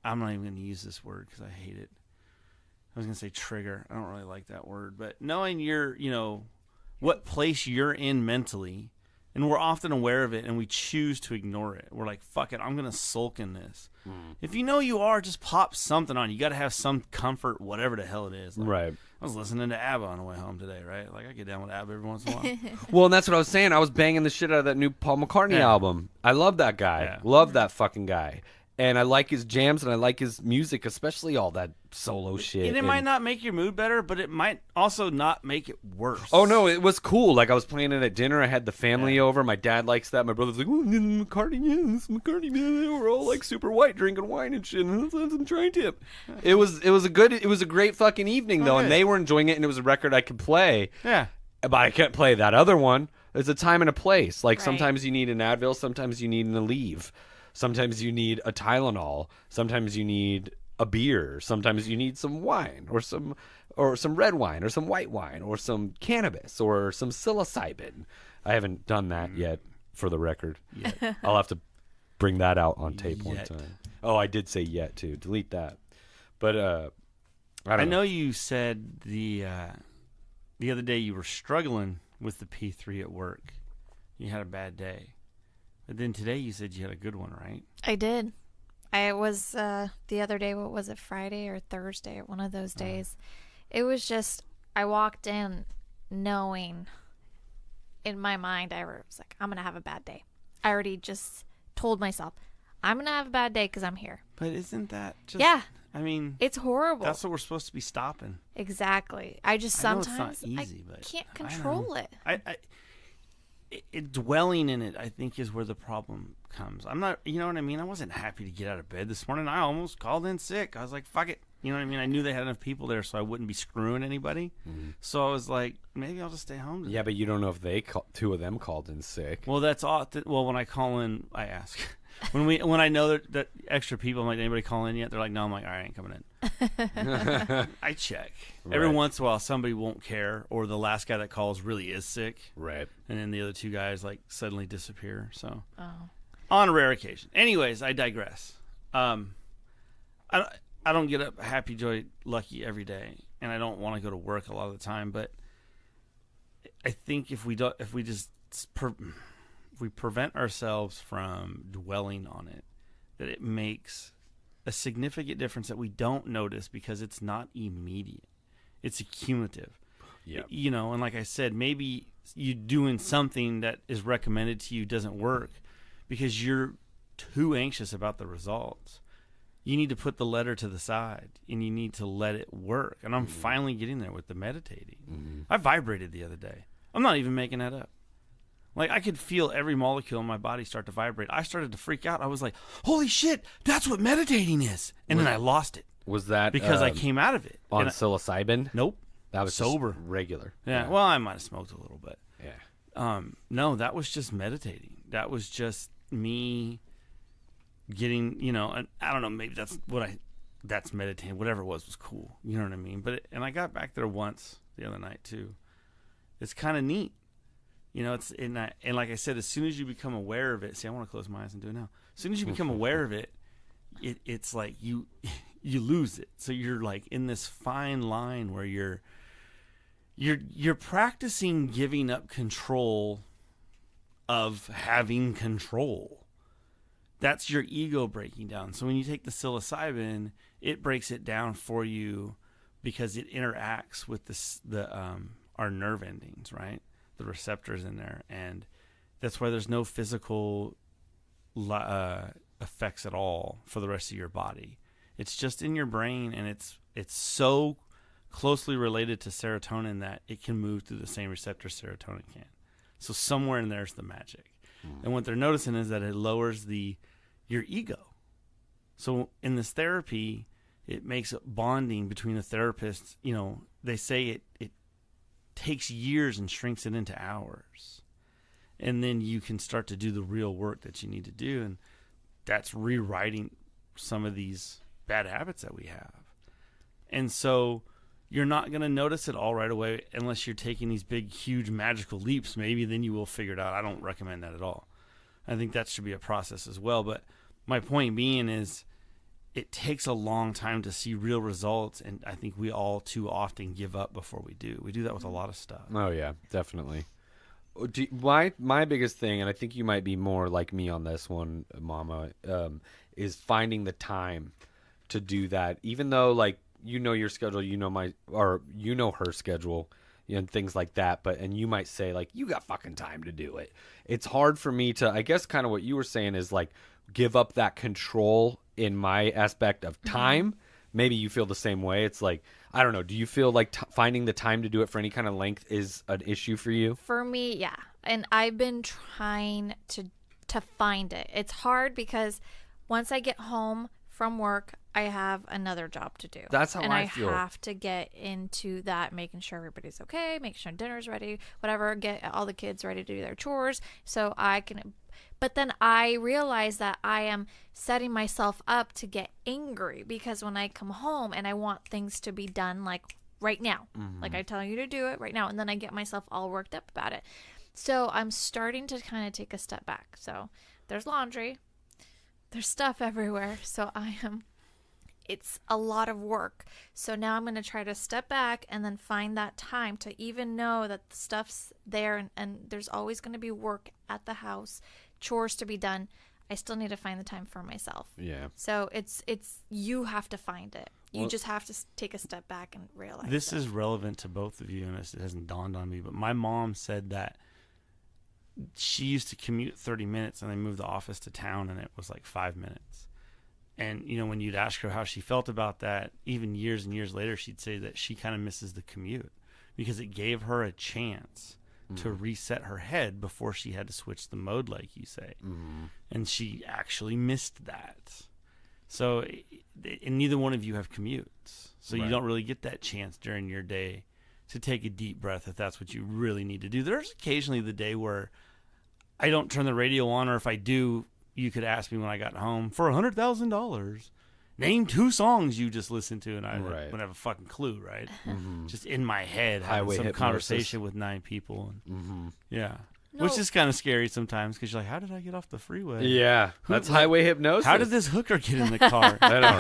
I'm not even going to use this word because I hate it. I was going to say trigger. I don't really like that word. But knowing what place you're in mentally, and we're often aware of it, and we choose to ignore it. We're like, fuck it, I'm going to sulk in this. If you know you are, just pop something on. You got to have some comfort, whatever the hell it is. Like, right. I was listening to ABBA on the way home today, right? Like, I get down with ABBA every once in a while. Well, and that's what I was saying. I was banging the shit out of that new Paul McCartney album. I love that guy. Yeah. Love that fucking guy. And I like his jams, and I like his music, especially all that solo shit. And it might not make your mood better, but it might also not make it worse. Oh, no, it was cool. Like, I was playing it at dinner. I had the family over. My dad likes that. My brother's like, oh, McCartney, yeah, this McCartney, man. We're all, like, super white, drinking wine and shit. And let's have some tri-tip. It was a great fucking evening, though, and they were enjoying it, and it was a record I could play. Yeah. But I can't play that other one. There's a time and a place. Like, sometimes you need an Advil. Sometimes you need an Aleve. Sometimes you need a Tylenol. Sometimes you need a beer. Sometimes you need some wine or some red wine or some white wine or some cannabis or some psilocybin. I haven't done that yet, for the record. Yet. I'll have to bring that out on tape one time. Oh, I did say yet too. Delete that. But I know you said the other day you were struggling with the P3 at work. You had a bad day. But then today you said you had a good one, right? I did. I was the other day, what was it, Friday or Thursday, one of those days. It was just, I walked in knowing in my mind, I was like, I'm going to have a bad day. I already just told myself, I'm going to have a bad day because I'm here. But isn't that just... Yeah. I mean... It's horrible. That's what we're supposed to be stopping. Exactly. I just sometimes... I know it's not easy, but... can't control it. Dwelling in it, I think, is where the problem comes. I'm not, you know what I mean? I wasn't happy to get out of bed this morning. I almost called in sick. I was like, fuck it. You know what I mean? I knew they had enough people there, so I wouldn't be screwing anybody. Mm-hmm. So I was like, maybe I'll just stay home today. Yeah, but you don't know if two of them called in sick. Well, that's all. Well, when I call in, I ask. When I know that extra people, I'm like, anybody call in yet? They're like, no. I'm like, all right, I ain't coming in. I check. Right. Every once in a while, somebody won't care, or the last guy that calls really is sick. Right. And then the other two guys like suddenly disappear. So, on a rare occasion. Anyways, I digress. I don't get up happy, joy, lucky every day, and I don't want to go to work a lot of the time. But I think if we prevent ourselves from dwelling on it, that it makes a significant difference that we don't notice because it's not immediate. It's accumulative. Yeah. You know, and like I said, maybe you doing something that is recommended to you doesn't work because you're too anxious about the results. you need to put the letter to the side and you need to let it work. And I'm finally getting there with the meditating. I vibrated the other day. I'm not even making that up. Like, I could feel every molecule in my body start to vibrate. I started to freak out. I was like, holy shit, that's what meditating is. And then I lost it. Was that because I came out of it. on psilocybin? Nope. That was sober. Just regular. Yeah. Well, I might have smoked a little bit. Yeah. No, that was just meditating. That was just me getting, and I don't know, maybe that's meditating. Whatever it was cool. You know what I mean? And I got back there once the other night too. It's kind of neat. And like I said, as soon as you become aware of it, see, I want to close my eyes and do it now. As soon as you become aware of it, it's like you lose it. So you're like in this fine line where you're practicing giving up control of having control. That's your ego breaking down. So when you take the psilocybin, it breaks it down for you because it interacts with our nerve endings, right? The receptors in there, and that's why there's no physical effects at all for the rest of your body. It's just in your brain, and it's so closely related to serotonin that it can move through the same receptor serotonin can. So somewhere in there's the magic. And what they're noticing is that it lowers your ego. So in this therapy, it makes a bonding between the therapists. They say it takes years and shrinks it into hours. And then you can start to do the real work that you need to do. And that's rewriting some of these bad habits that we have. And so you're not going to notice it all right away unless you're taking these big, huge, magical leaps. Maybe then you will figure it out. I don't recommend that at all. I think that should be a process as well. But my point being is it takes a long time to see real results, and I think we all too often give up before we do. We do that with a lot of stuff. Oh, yeah, definitely. My biggest thing, and I think you might be more like me on this one, Mama, is finding the time to do that. Even though, like, your schedule, her schedule, and things like that. And you might say, like, you got fucking time to do it. It's hard for me to, I guess, kind of what you were saying is like give up that control in my aspect of time. Maybe you feel the same way. It's like, I don't know. Do you feel like finding the time to do it for any kind of length is an issue for you? For me, yeah. And I've been trying to find it. It's hard because once I get home from work, I have another job to do. That's how I feel. And I have to get into that, making sure everybody's okay, making sure dinner's ready, whatever, get all the kids ready to do their chores so I can. But then I realize that I am setting myself up to get angry because when I come home and I want things to be done like right now, like I tell you to do it right now, and then I get myself all worked up about it. So I'm starting to kind of take a step back. So there's laundry, there's stuff everywhere. So it's a lot of work. So now I'm going to try to step back and then find that time to even know that the stuff's there and there's always going to be work at the house, chores to be done. I still need to find the time for myself. Yeah. So it's you have to find it. You just have to take a step back and realize this is relevant to both of you, and it hasn't dawned on me, but my mom said that she used to commute 30 minutes and they moved the office to town and it was like 5 minutes. And, when you'd ask her how she felt about that, even years and years later, she'd say that she kind of misses the commute because it gave her a chance to reset her head before she had to switch the mode, like you say. And she actually missed that. So, and neither one of you have commutes. So you don't really get that chance during your day to take a deep breath if that's what you really need to do. There's occasionally the day where I don't turn the radio on, or if I do, you could ask me when I got home for $100,000. Name 2 songs you just listened to, and I wouldn't have a fucking clue, right? Just in my head, having some conversation with 9 people. And, which is kind of scary sometimes because you're like, how did I get off the freeway? Yeah, that's highway hypnosis. How did this hooker get in the car? I don't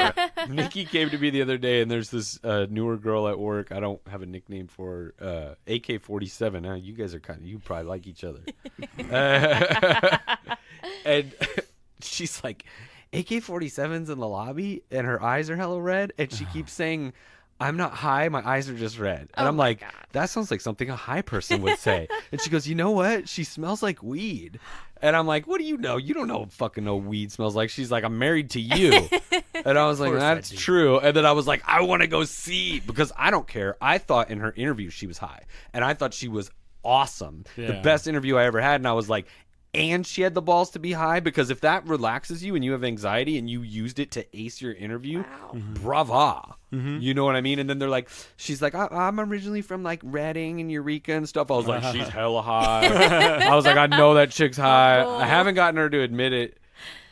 know. Nikki came to me the other day, and there's this newer girl at work. I don't have a nickname for her. AK-47. You guys are you probably like each other. And she's like, AK-47's in the lobby, and her eyes are hella red, and she keeps saying, I'm not high. My eyes are just red. And Oh I'm my like, God. that sounds like something a high person would say. And she goes, you know what? She smells like weed. And I'm like, what do you know? You don't know what fucking no weed smells like. She's like, I'm married to you. And I was like, course I that's do. true. And then I was like, I want to go see, because I don't care. I thought in her interview she was high. And I thought she was awesome. The Yeah. best interview I ever had. And I was like, and she had the balls to be high, because if that relaxes you and you have anxiety and you used it to ace your interview, brava. You know what I mean? And then they're like, she's like, I'm originally from like Redding and Eureka and stuff. I was like, she's hella high. I was like, I know that chick's high. I haven't gotten her to admit it.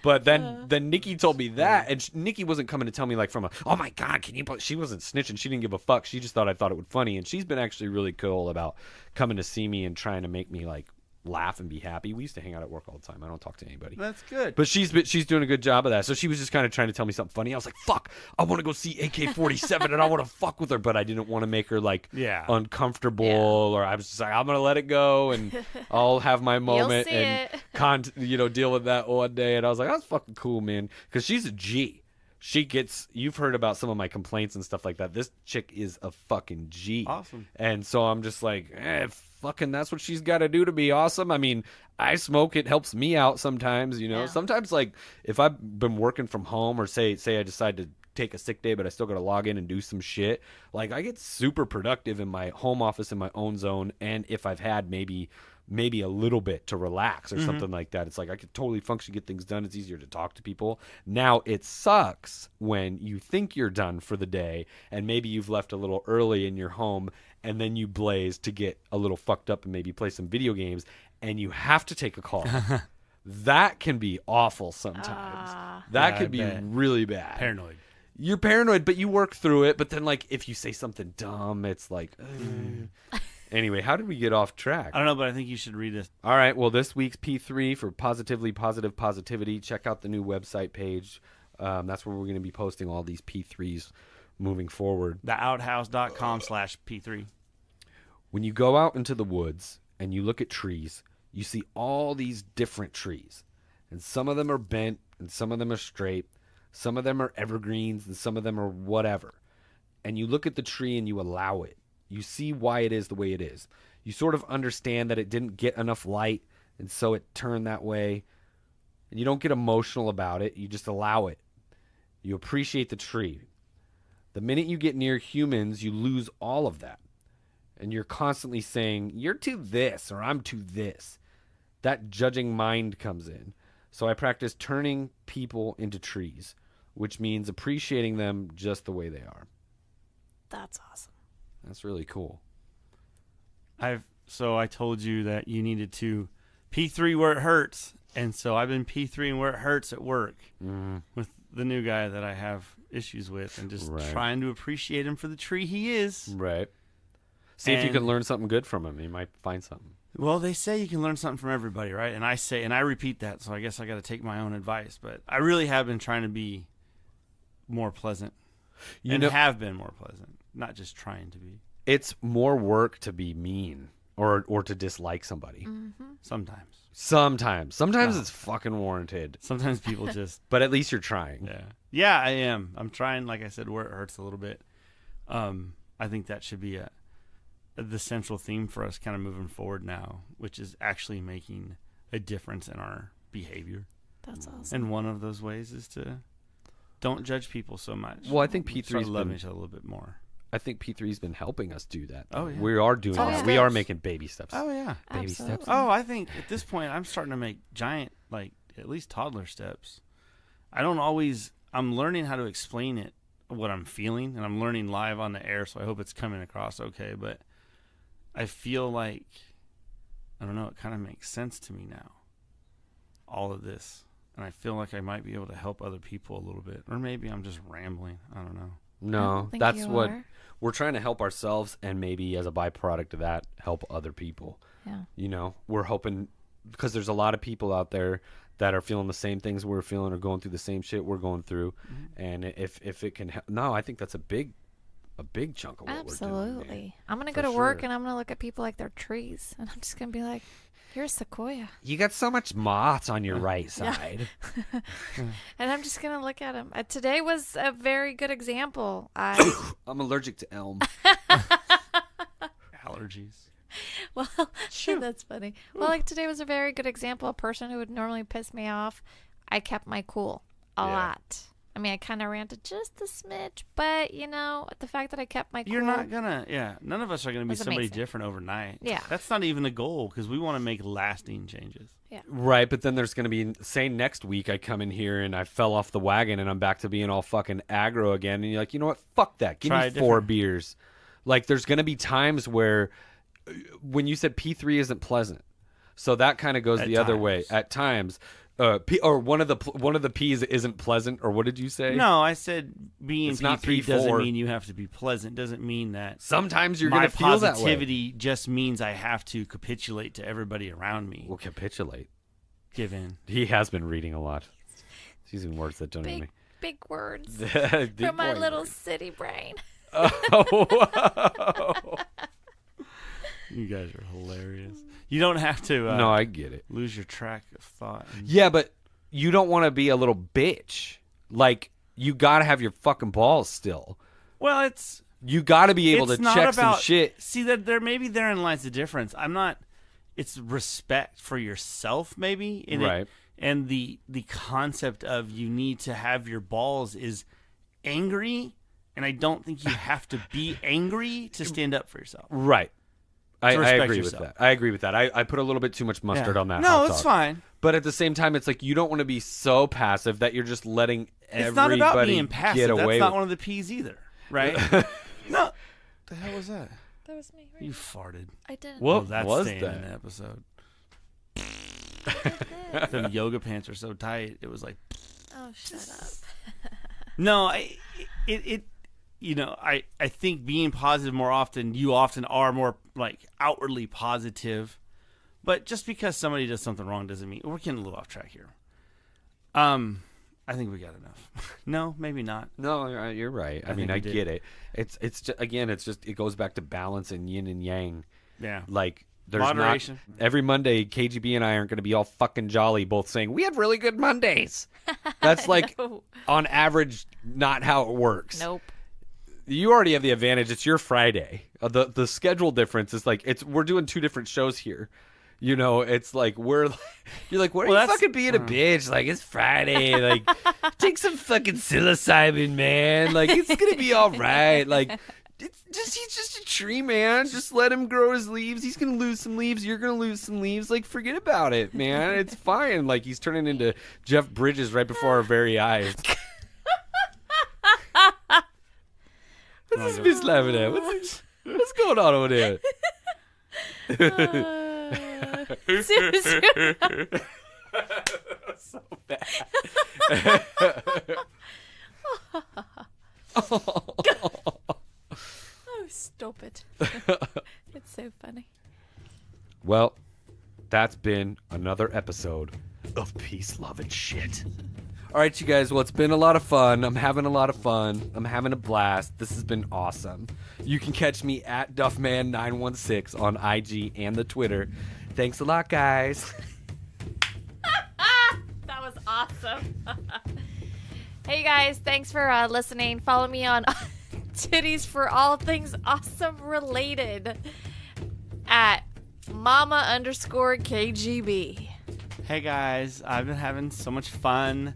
But then Nikki told me that, and Nikki wasn't coming to tell me like from a, oh my God, can you? She wasn't snitching. She didn't give a fuck. She just thought I thought it would funny, and she's been actually really cool about coming to see me and trying to make me like laugh and be happy. We used to hang out at work all the time. I don't talk to anybody. That's good. But she's doing a good job of that. So she was just kind of trying to tell me something funny. I was like, fuck, I want to go see AK-47 and I want to fuck with her, but I didn't want to make her like uncomfortable, or I was just like, I'm going to let it go and I'll have my moment see and it. deal with that one day. And I was like, that's fucking cool, man. Because she's a G. She gets, you've heard about some of my complaints and stuff like that. This chick is a fucking G. Awesome. And so I'm just like, fucking that's what she's got to do to be awesome. I mean, I smoke. It helps me out sometimes, you know. Yeah. Sometimes, like, if I've been working from home, or say I decide to take a sick day, but I still got to log in and do some shit, like, I get super productive in my home office in my own zone. And if I've had maybe a little bit to relax or something like that, it's like I could totally function, get things done. It's easier to talk to people. Now it sucks when you think you're done for the day and maybe you've left a little early in your home, and then you blaze to get a little fucked up and maybe play some video games, and you have to take a call. That can be awful sometimes. That Yeah, could I be bet. really bad. Paranoid. You're paranoid, but you work through it. But then, like, if you say something dumb, it's like, Anyway, how did we get off track? I don't know, but I think you should read this. All right. Well, this week's P3 for Positively Positive Positivity. Check out the new website page. That's where we're going to be posting all these P3s moving forward. Theouthouse.com/P3. When you go out into the woods and you look at trees, you see all these different trees. And some of them are bent and some of them are straight. Some of them are evergreens and some of them are whatever. And you look at the tree and you allow it. You see why it is the way it is. You sort of understand that it didn't get enough light and so it turned that way. And you don't get emotional about it. You just allow it. You appreciate the tree. The minute you get near humans, you lose all of that. And you're constantly saying, you're to this or I'm to this. That judging mind comes in. So I practice turning people into trees, which means appreciating them just the way they are. That's awesome. That's really cool. So I told you that you needed to P3 where it hurts, and so I've been P3 where it hurts at work with the new guy that I have issues with, and just trying to appreciate him for the tree he is. Right. See if you can learn something good from him. You might find something. Well, they say you can learn something from everybody, right? And I say, and I repeat that, so I guess I got to take my own advice. But I really have been trying to be more pleasant, have been more pleasant, not just trying to be. It's more work to be mean or to dislike somebody. Sometimes it's fucking warranted. Sometimes people just. But at least you're trying. Yeah, I am. I'm trying, like I said, where it hurts a little bit. I think that should be the central theme for us kind of moving forward now, which is actually making a difference in our behavior. That's awesome. And one of those ways is to don't judge people so much. Well, I think P3's love each other a little bit more. I think P3's been helping us do that. Oh, yeah. We are doing that. yeah. We are making baby steps. Oh, yeah. Baby Absolutely. steps. Oh, I think at this point I'm starting to make giant, like at least toddler steps. I'm learning how to explain it, what I'm feeling, and I'm learning live on the air, so I hope it's coming across okay. But I feel like, I don't know, it kind of makes sense to me now, all of this. And I feel like I might be able to help other people a little bit. Or maybe I'm just rambling. I don't know. No, think that's you what are. we're trying to help ourselves, and maybe as a byproduct of that, help other people. Yeah. You know, we're hoping, because there's a lot of people out there that are feeling the same things we're feeling or going through the same shit we're going through. And if it can help, no, I think that's a big chunk of what we're doing. Absolutely. Man. I'm going to For go to work sure. and I'm going to look at people like they're trees. And I'm just going to be like, You're a sequoia. You got so much moss on your right side. And I'm just going to look at him. Today was a very good example. I'm allergic to elm. Allergies. Well, that's funny. Well, like today was a very good example. A person who would normally piss me off, I kept my cool a lot. I mean, I kind of ranted just a smidge, but, the fact that I kept my cool. You're not going to, none of us are going to be somebody amazing. different overnight. Yeah. That's not even the goal because we want to make lasting changes. Yeah. Right, but then there's going to be, say next week I come in here and I fell off the wagon and I'm back to being all fucking aggro again. And you're like, you know what? Fuck that. Give me 4 beers. Like, there's going to be times where, when you said P3 isn't pleasant. So that kind of goes the other way. At times. Or one of the P's isn't pleasant, or what did you say? No, I said being it's P3 not P4. Doesn't mean you have to be pleasant. Doesn't mean that sometimes you're going to feel that way. My positivity just means I have to capitulate to everybody around me. Well, capitulate. Give in. He has been reading a lot. He's using words that don't even big words big from my little city brain. Oh. You guys are hilarious. You don't have to. No, I get it. Lose your track of thought. Yeah, but you don't want to be a little bitch. Like, you got to have your fucking balls still. Well, you got to be able to check some shit. See, that maybe therein lies the difference. I'm not. It's respect for yourself, maybe. Right. And the concept of you need to have your balls is angry, and I don't think you have to be angry to stand up for yourself. Right. I agree yourself. with that. I agree with that. I put a little bit too much mustard on that. No, it's fine. But at the same time, it's like you don't want to be so passive that you're just letting it's not about being passive. get away. That's not one of the P's either, right? No. The hell was that? That was me. Right? You farted. I didn't. What that's was staying that? in the episode. The yoga pants are so tight. It was like. Oh, shut up. No, I think being positive more often, you often are more like outwardly positive, but just because somebody does something wrong doesn't mean we're getting a little off track here. I think we got enough. No, maybe not. No, you're right. I mean, I get it. It's just, again, it goes back to balance and yin and yang. Yeah. Like, there's moderation. Not every Monday, KGB and I aren't going to be all fucking jolly, both saying we had really good Mondays. That's like on average not how it works. Nope. You already have the advantage. It's your Friday. The schedule difference is like we're doing 2 different shows here. It's like you're like, what are you fucking being a bitch? Like, it's Friday. Like, take some fucking psilocybin, man. Like, it's gonna be all right. Like, he's just a tree, man. Just let him grow his leaves. He's gonna lose some leaves. You're gonna lose some leaves. Like, forget about it, man. It's fine. Like, he's turning into Jeff Bridges right before our very eyes. What's this bitch laughing at? What's going on over there? So bad. Oh, stop it. It's so funny. Well, that's been another episode of Peace, Love, and Shit. All right, you guys. Well, it's been a lot of fun. I'm having a lot of fun. I'm having a blast. This has been awesome. You can catch me at Duffman916 on IG and the Twitter. Thanks a lot, guys. That was awesome. Hey, guys. Thanks for listening. Follow me on Titties for all things awesome related at Mama _KGB. Hey guys, I've been having so much fun.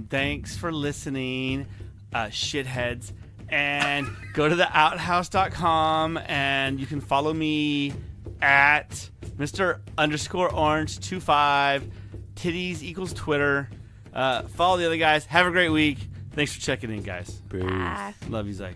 Thanks for listening, shitheads. And go to theouthouse.com and you can follow me at Mr_Orange25. Titties equals Twitter. Follow the other guys. Have a great week. Thanks for checking in, guys. Peace. Bye. Love you, Zyka.